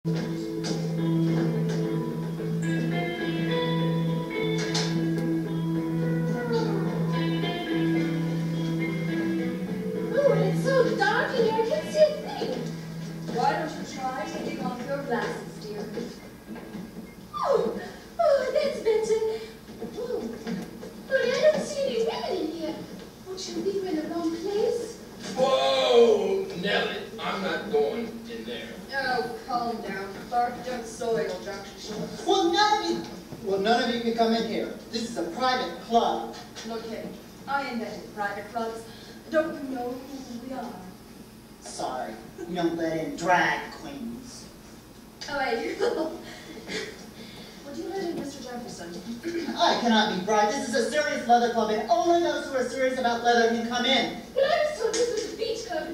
it's so dark in here, I can't see a thing. Why don't you try taking off your glasses, dear? Oh, that's better. Oh, honey, I don't see any women in here. Don't you think we're in the wrong place? Whoa, Nellie, I'm not going in there. Oh, calm down, Clark. Don't soil your junction shorts. Well, none of you can come in here. This is a private club. Look here, I invented private clubs. Don't you know who we are? Sorry, we don't let in drag queens. Oh, wait. Would you let in Mr. Jefferson? I cannot be bribed. This is a serious leather club, and only those who are serious about leather can come in. But I was told this was a beach club.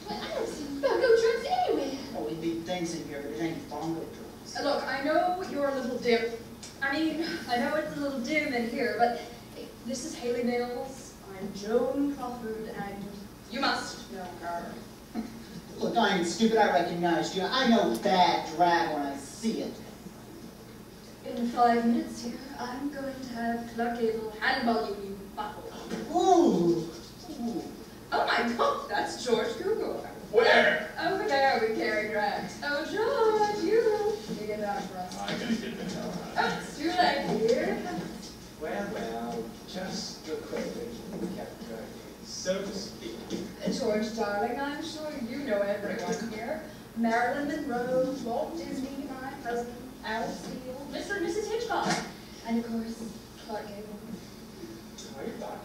But I don't see bongo drums anywhere. Oh, we leave things in here, but it ain't bongo drums. Look, I know you're a little dim. I mean, I know it's a little dim in here, but hey, this is Haley Mills. I'm Joan Crawford, and you must know her. Look, I ain't stupid. I recognize you. I know bad drag when I see it. In 5 minutes here, I'm going to have Clark Gable handball you buckle. Ooh. Oh my God, that's George Cukor. Where? Over there with Carrie Grant. Oh, George, you get it out for us. I gotta get the hell out. Oh, it's too late here. Well, just a quick so to speak. George, darling, I'm sure you know everyone here. Marilyn Monroe, Walt Disney, my husband, Al Steele, Mr. and Mrs. Hitchcock, and of course, Clark Gable. How are you back?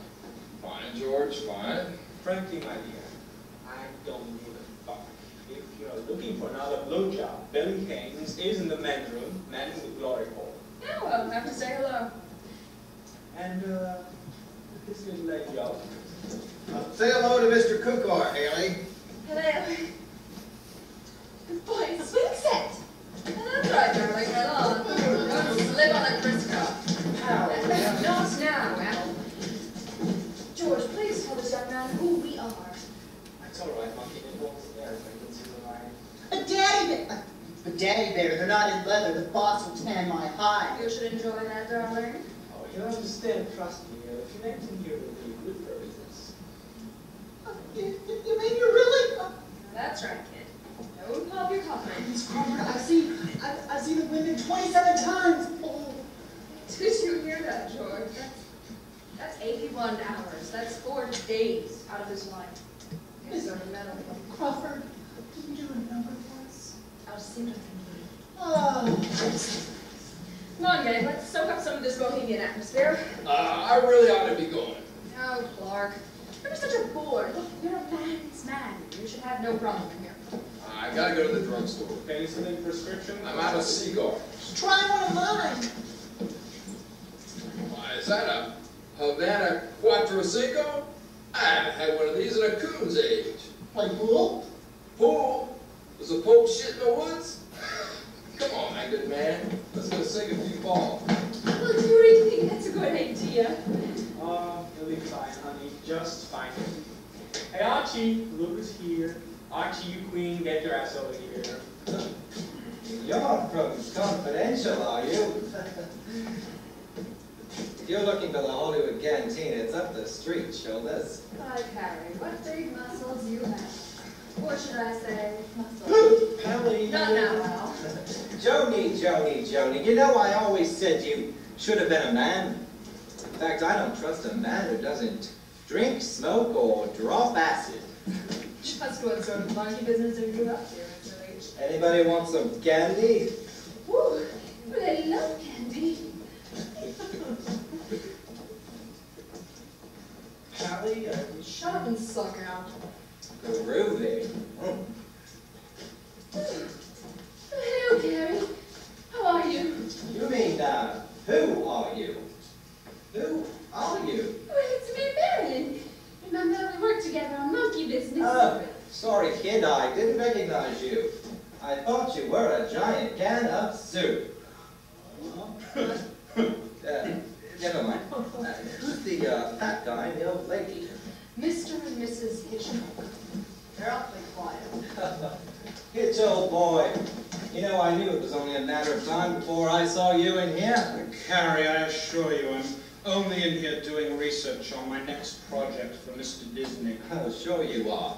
Fine, George, fine. Frankly, my dear, I don't give a fuck. If you're looking for another blowjob, Billy Haynes is in the men's room, manning the glory hole. Yeah, well, have to say hello. And, this little lady out. Say hello to Mr. Cukor, Haley. Hello. Boy, it's swing set. That's right, darling, right on. Don't slip on a Crisco. Not now, Al. George, please tell this young man who we are. That's all right, monkey. It walks there if I can see the line. But Daddy Bear, they're not in leather. The boss will tan my hide. You should enjoy that, darling. Oh, you understand, trust me. If you make them here, it'll be good for business. You mean you really? That's right, kid. Don't pop your confidence. Miss Crawford, I've seen the women 27 times. Oh. Did you hear that, George? That's 81 hours. That's 4 days out of his life. Here's our medal. Crawford, can you do a number for us? I'll see what I can do. Oh. Come on, gang. Let's soak up some of this bohemian atmosphere. I really ought to be going. Oh, Clark. You're such a bore. Look, you're a man's man. You should have no problem here. I gotta go to the drugstore. Penicillin prescription? I'm out of cigars. Try one of mine. Why, is that a Havana Cuatro Cinco? I haven't had one of these in a coon's age. Play pool? Pool? Was the Pope shit in the woods? Come on, my good man. Let's go sing a few balls. Well, do you really think that's a good idea? You'll be fine, honey. Just fine. Hey, Archie, Luke is here. Archie, you queen, get your ass over here. You're from Confidential, are you? You're looking for the Hollywood Canteen. It's up the street, Shoulders. Hi, Harry. What big muscles you have. Or should I say, muscles? Pelly. Not now, Al. Joni. You know, I always said you should have been a man. In fact, I don't trust a man who doesn't drink, smoke, or drop acid. Just what sort of monkey business are you up to, Mr. Leach? Anybody want some candy? Woo! But I love candy. Pally, Shut up and suck out. groovy. Hello, Carrie. How are you? You mean, who are you? Who are you? Well, it's me, Marilyn. Remember, we worked together on monkey business. Oh, sorry, kid, I didn't recognize you. I thought you were a giant can of soup. Never mind. Who's the fat guy and the old lady? Mr. and Mrs. Hitchcock. They're awfully quiet. Hitch, old boy. You know, I knew it was only a matter of time before I saw you in here. Carrie, I assure you, I'm only in here doing research on my next project for Mr. Disney. Oh, sure you are.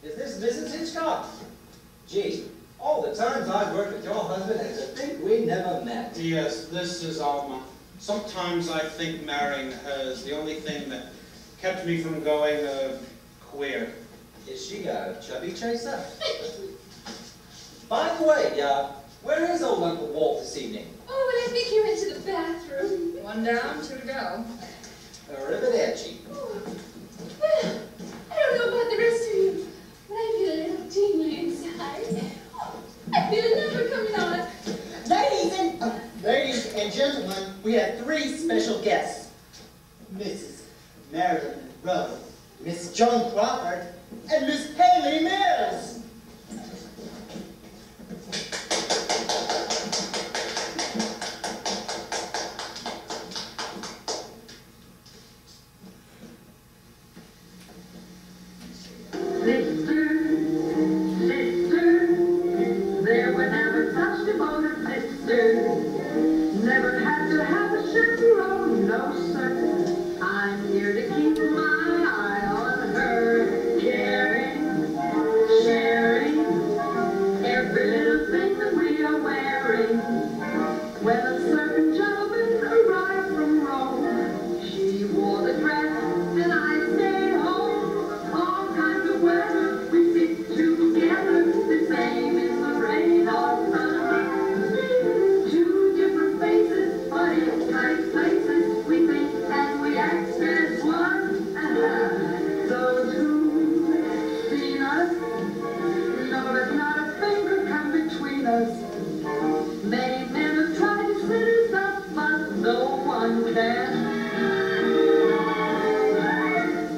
Is this Mrs. Hitchcock? Gee, all the times I've worked with your husband, and to think we never met. Yes, this is Alma. Sometimes I think marrying her is the only thing that kept me from going queer. Is she a chubby chaser? By the way, where is old Uncle Walt this evening? Oh, but I think he went to the bathroom. One down, two to go. Arrivederci. Oh, well, I don't know about the rest of you, but I feel a little tingly inside. Oh, I feel a number coming on. Ladies and gentlemen, we have 3 special guests. Mrs. Marilyn Monroe, Miss Joan Crawford, and Miss Haley Mills. Never had to have a chaperone, no sir. I'm here to keep my eye on her. Caring, sharing, every little thing that we are wearing. When a certain gentleman arrived from Rome, she wore the dress and I stayed home. All kinds of weather we sit together, the same in the rain or sun. But in tight places, we think and we act as one. Those who've seen us know that not a finger come between us. Many men have tried to set us up, but no one can.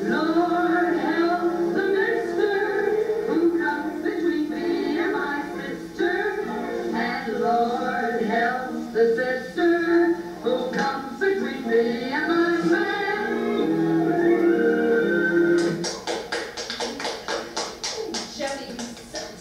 Lord help the mister who comes between me and my sister. And Lord help the sister who comes between me and my man. Jelly set.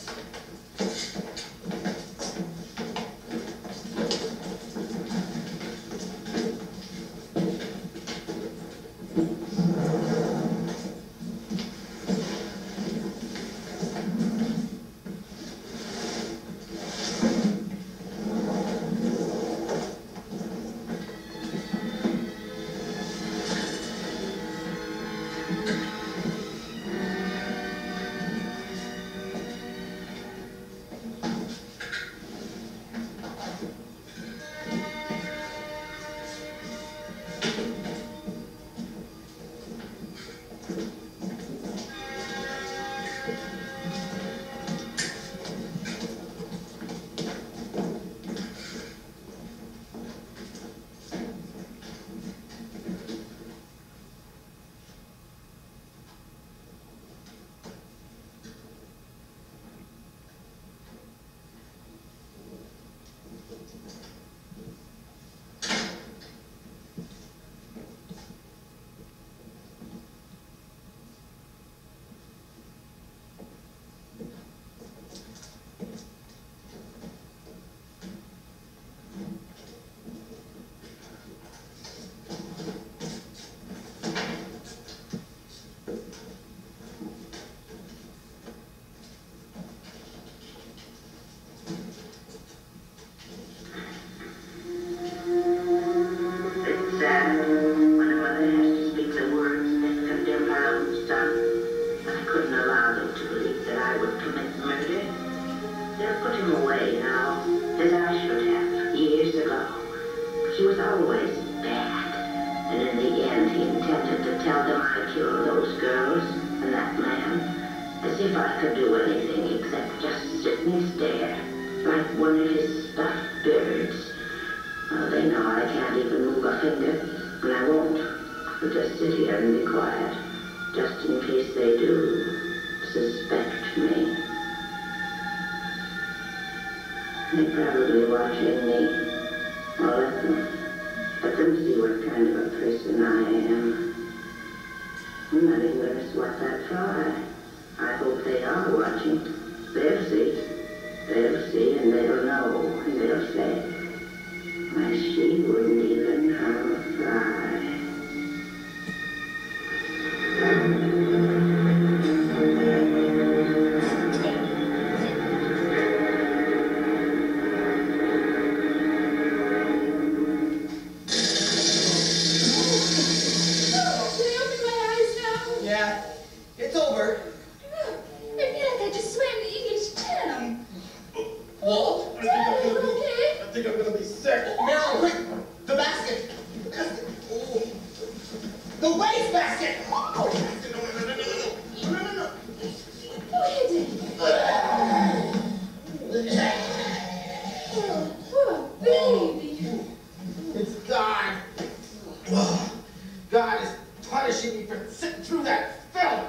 They'll see said, why, she wouldn't even harm a fly. Yeah, it's over. I feel like I just swam the English Channel. Walt, Dad, are you okay? I think I'm gonna be sick. Meryl, quick! The basket! The basket! Oh. The waste basket! Oh, no. Oh, baby. It's God. Oh, God is punishing me for sitting through that film.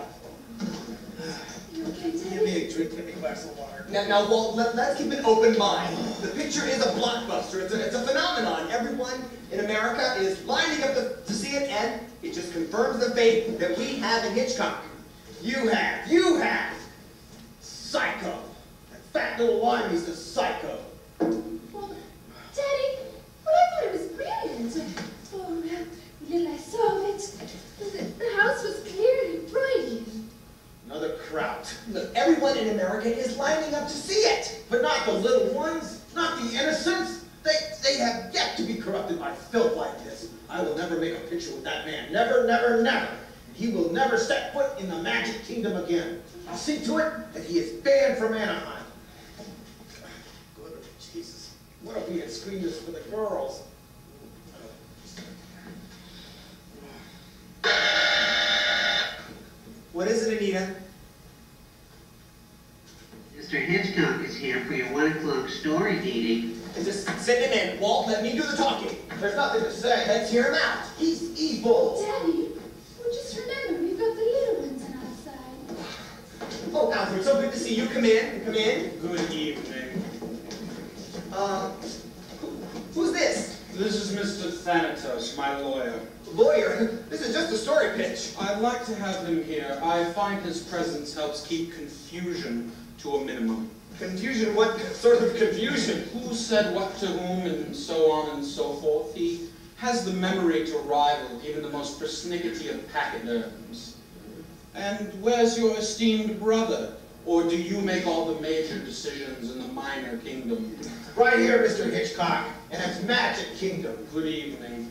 You okay, Give Daddy? me a drink, give me a glass of water. Now, Walt, let's keep an open mind. The picture is a blockbuster. It's a phenomenon. Everyone in America is lining up to see it, and it just confirms the faith that we have in Hitchcock. You have. Psycho. That fat little limey's the psycho. Well, Daddy, well, I thought it was brilliant. Oh, little I saw of it. The house was clearly Reidy. Another kraut. Look, everyone in America is lining up to see it. But not the little ones, not the innocents. They have yet to be corrupted by filth like this. I will never make a picture with that man. Never, never, never. And he will never set foot in the Magic Kingdom again. I'll see to it that he is banned from Anaheim. Good Jesus. What if we had screened this for the girls? What is it, Anita? Mr. Hitchcock is here for your 1 o'clock story meeting. Just send him in. Walt, let me do the talking. There's nothing to say. Let's hear him out. He's evil. Daddy, well, just remember, we've got the little ones on our side. Oh, Alfred, so good to see you. Come in. Come in. Good evening. Who's this? This is Mr. Thanatos, my lawyer. Lawyer? This is just a story pitch. I'd like to have him here. I find his presence helps keep confusion to a minimum. Confusion? What sort of confusion? Who said what to whom and so on and so forth. He has the memory to rival even the most persnickety of pachyderms. And where's your esteemed brother? Or do you make all the major decisions in the minor kingdom? Right here, Mr. Hitchcock, and it's Magic Kingdom. Good evening.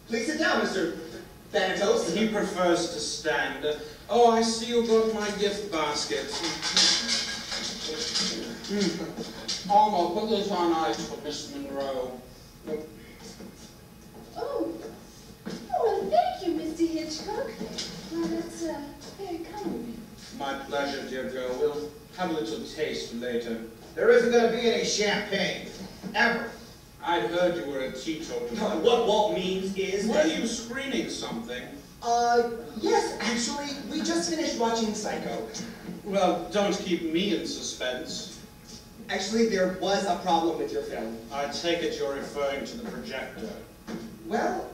Please sit down, Mr. Thanatos. He prefers to stand. Oh, I see you got my gift basket. Alma, put this on ice for Miss Monroe. Oh, well, thank you, Mr. Hitchcock. Well, that's very kind of you. My pleasure, dear girl. We'll have a little taste later. There isn't going to be any champagne. Ever. I'd heard you were a teetotaler. What Walt means is... Were you screening something? Yes, actually, we just finished watching Psycho. Well, don't keep me in suspense. Actually, there was a problem with your film. I take it you're referring to the projector. Well,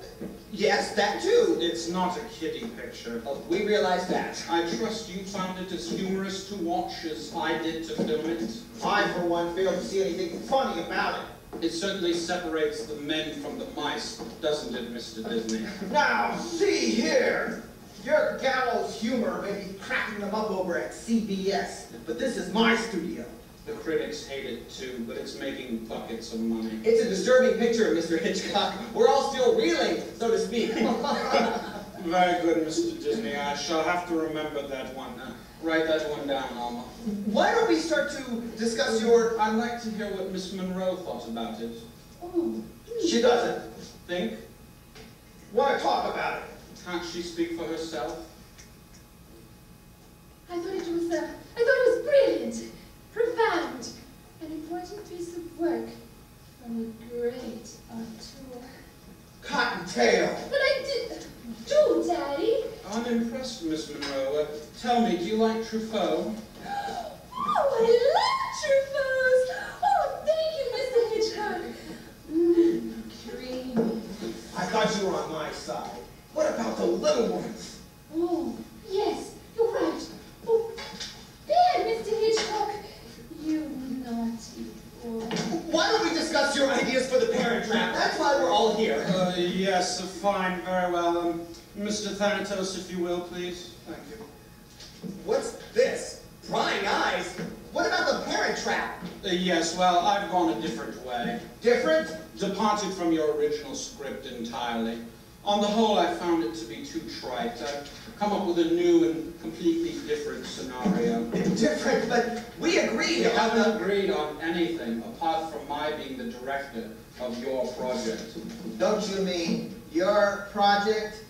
yes, that too. It's not a kiddie picture. We realized that. I trust you found it as humorous to watch as I did to film it. I, for one, failed to see anything funny about it. It certainly separates the men from the mice, doesn't it, Mr. Disney? Now, see here. Your gallows humor may be cracking them up over at CBS, but this is my studio. The critics hate it too, but it's making buckets of money. It's a disturbing picture, Mr. Hitchcock. We're all still reeling, so to speak. Very good, Mr. Disney. I shall have to remember that one. Write that one down, Alma. Why don't we start to discuss your... I'd like to hear what Miss Monroe thought about it. Oh, She doesn't Think? want to talk about it. Can't she speak for herself? I thought it was brilliant, profound, an important piece of work from a great auteur. Cottontail. But I did... Do, Daddy. I'm impressed, Miss Monroe. Tell me, do you like Truffaut? Oh, I love Truffauts. Oh, thank you, Mr. Hitchcock. Creamy. I thought you were on my side. What about the little ones? Oh, yes, you're right. Oh, there, Mr. Hitchcock. You naughty boy. discuss your ideas for the Parent Trap. That's why we're all here. Yes, fine, very well. Mr. Thanatos, if you will, please. Thank you. What's this? Prying eyes? What about the Parent Trap? Yes, well, I've gone a different way. Different? Departed from your original script entirely. On the whole, I found it to be too trite. I've come up with a new and completely different scenario. Different, but we agreed We on haven't the... agreed on anything apart from my being the director of your project. Don't you mean your project?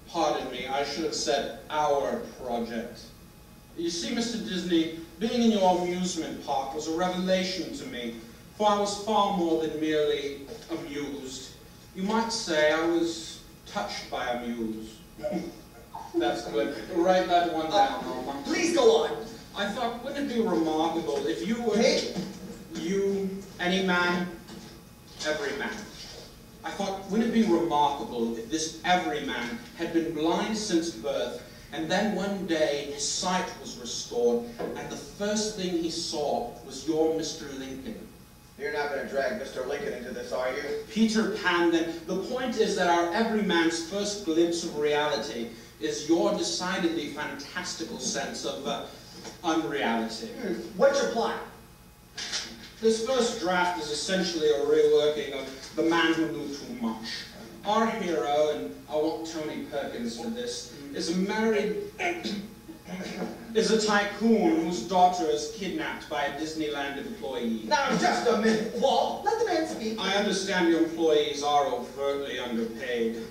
Pardon me, I should have said our project. You see, Mr. Disney, being in your amusement park was a revelation to me, for I was far more than merely amused. You might say I was touched by amuse. That's good. Write that one down, Norma. Please go on. I thought, wouldn't it be remarkable if you were... Hey. You, any man, every man. I thought, wouldn't it be remarkable if this everyman had been blind since birth, and then one day his sight was restored, and the first thing he saw was your Mr. Lincoln. You're not going to drag Mr. Lincoln into this, are you? Peter Pan, then. The point is that our everyman's first glimpse of reality is your decidedly fantastical sense of unreality. What's your plot? This first draft is essentially a reworking of The Man Who Knew Too Much. Our hero, and I want Tony Perkins for this, is a tycoon whose daughter is kidnapped by a Disneyland employee. Now, just a minute, Walt. Let the man speak. I understand your employees are overtly underpaid.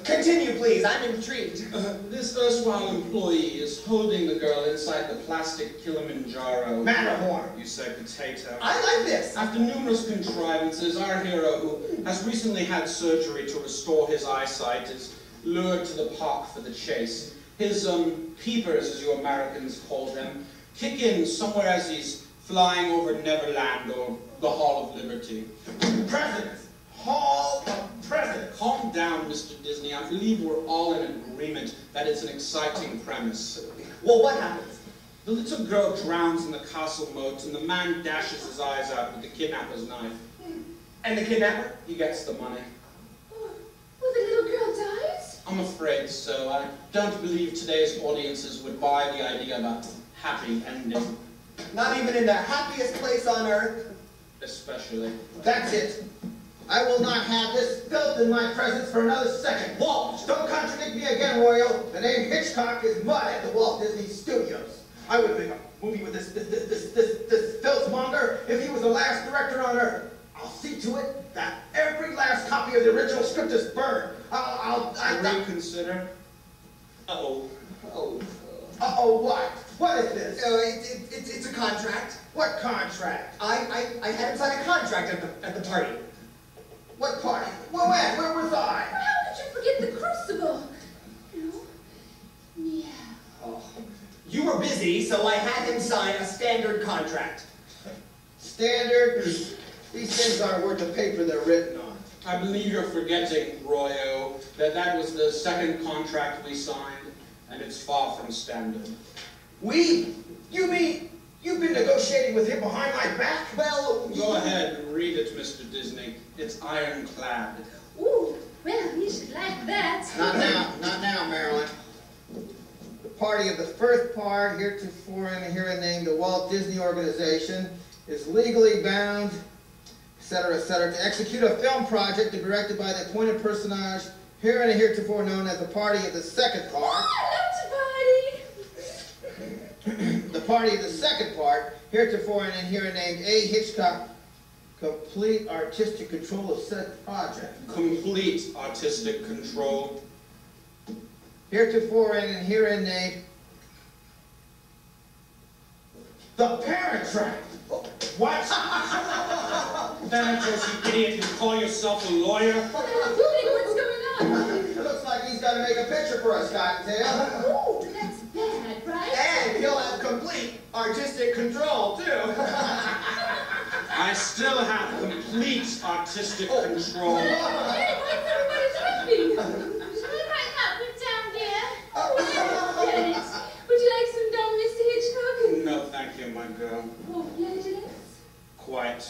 Continue, please. I'm intrigued. This erstwhile employee is holding the girl inside the plastic Kilimanjaro. Matterhorn. You say potato. I like this. After numerous contrivances, our hero, who has recently had surgery to restore his eyesight, is lured to the park for the chase. His peepers, as you Americans call them, kick in somewhere as he's flying over Neverland or the Hall of Liberty. Presidents. Hall of Presidents. Calm down, Mr. Disney. I believe we're all in agreement that it's an exciting premise. Well, what happens? The little girl drowns in the castle moat, and the man dashes his eyes out with the kidnapper's knife. And the kidnapper? He gets the money. Oh, well, the little girl dies? I'm afraid so. I don't believe today's audiences would buy the idea of a happy ending. Not even in the happiest place on earth? Especially. That's it. I will not have this filth in my presence for another second. Walt, don't contradict me again, Royal. The name Hitchcock is mud at the Walt Disney Studios. I would make a movie with this filthmonger if he was the last director on earth. I'll see to it that every last copy of the original script is burned. I'll reconsider. Uh-oh. Uh-oh, what? What is this? It's a contract. What contract? I had him sign a contract at the party. What party? Well, when? Where was I? How could you forget the crucible? No? Yeah. Oh. You were busy, so I had him sign a standard contract. Standard? These things aren't worth the paper they're written on. I believe you're forgetting, Royo, that was the second contract we signed, and it's far from standard. We? You mean you've been negotiating with him behind my back? Well, go ahead and read it, Mr. Disney. It's ironclad. Ooh, well, you should like that. Not now, Marilyn. The party of the first part, heretofore and herein named the Walt Disney Organization, is legally bound, etc., to execute a film project to be directed by the appointed personage herein and heretofore known as the party of the second part. Oh, I love to party. The party of the second part, heretofore and herein named A. Hitchcock, complete artistic control of said project. Complete artistic control. Heretofore and herein named the Parent Trap. What? Thanatos, you idiot, you call yourself a lawyer? What's going on? It looks like he's got to make a picture for us, Cottontail. Ooh, that's bad, right? and he'll have complete artistic control, too. I still have complete artistic control. Hey, what's everybody talking? Right now, put down there. Oh, get it. Would you like some dumb, Mr. Hitchcock? No, thank you, my girl. Oh, yes. Quite.